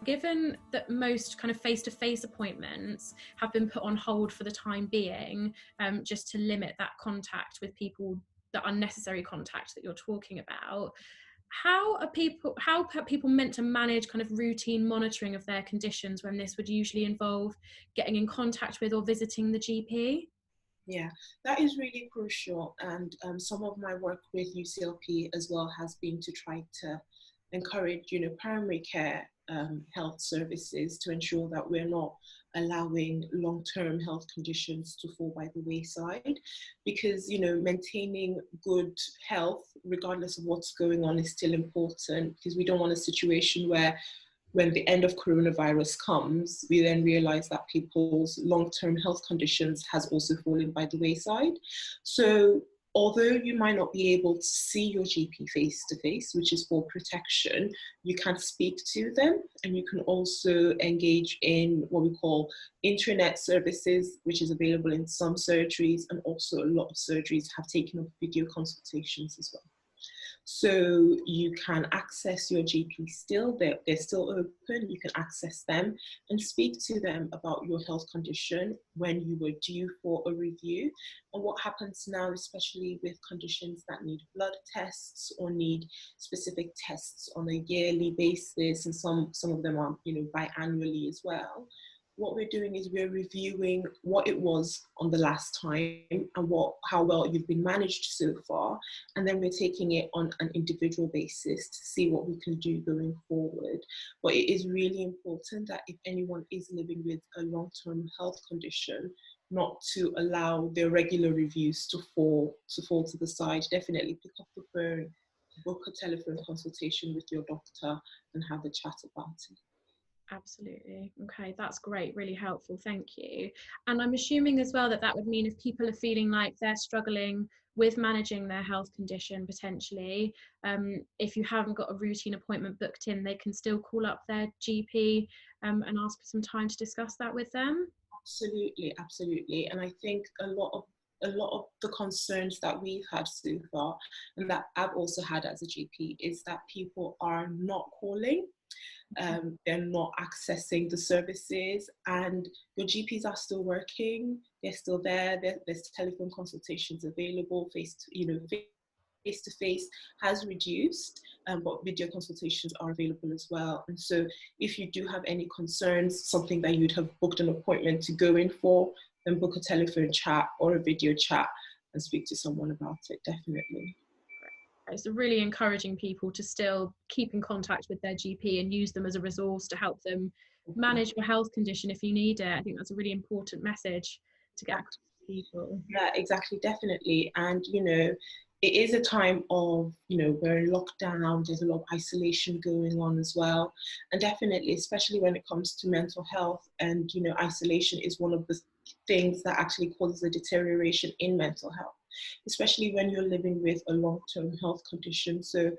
given that most kind of face-to-face appointments have been put on hold for the time being, just to limit that contact with people, the unnecessary contact that you're talking about, how are people meant to manage kind of routine monitoring of their conditions when this would usually involve getting in contact with or visiting the GP? Yeah, that is really crucial. And some of my work with UCLP as well has been to try to encourage, primary care health services to ensure that we're not allowing long-term health conditions to fall by the wayside, because, maintaining good health, regardless of what's going on, is still important, because we don't want a situation where when the end of coronavirus comes, we then realize that people's long-term health conditions has also fallen by the wayside. So although you might not be able to see your GP face-to-face, which is for protection, you can speak to them, and you can also engage in what we call intranet services, which is available in some surgeries, and also a lot of surgeries have taken up video consultations as well. So you can access your GP still, they're still open, you can access them and speak to them about your health condition when you were due for a review. And what happens now, especially with conditions that need blood tests or need specific tests on a yearly basis, and some of them are, biannually as well. What we're doing is we're reviewing what it was on the last time and how well you've been managed so far. And then we're taking it on an individual basis to see what we can do going forward. But it is really important that if anyone is living with a long-term health condition, not to allow their regular reviews to fall to the side. Definitely pick up the phone, book a telephone consultation with your doctor and have a chat about it. Absolutely. Okay, that's great. Really helpful. Thank you. And I'm assuming as well that would mean if people are feeling like they're struggling with managing their health condition potentially, if you haven't got a routine appointment booked in, they can still call up their GP and ask for some time to discuss that with them. Absolutely. And I think a lot of the concerns that we've had so far, and that I've also had as a GP, is that people are not calling. They're not accessing the services, and your GPs are still working. They're still there. There's telephone consultations available. Face to face has reduced, but video consultations are available as well. And so if you do have any concerns, something that you'd have booked an appointment to go in for, then book a telephone chat or a video chat and speak to someone about it, definitely. It's really encouraging people to still keep in contact with their GP and use them as a resource to help them manage your health condition if you need it. I think that's a really important message to get across to people. Yeah, exactly, definitely. And, it is a time of, we're in lockdown, there's a lot of isolation going on as well. And definitely, especially when it comes to mental health, and, isolation is one of the things that actually causes a deterioration in mental health, especially when you're living with a long-term health condition. So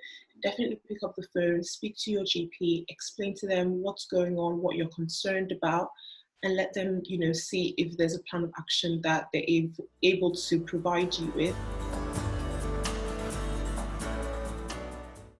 definitely pick up the phone, speak to your GP, explain to them what's going on, what you're concerned about, and let them, see if there's a plan of action that they're able to provide you with.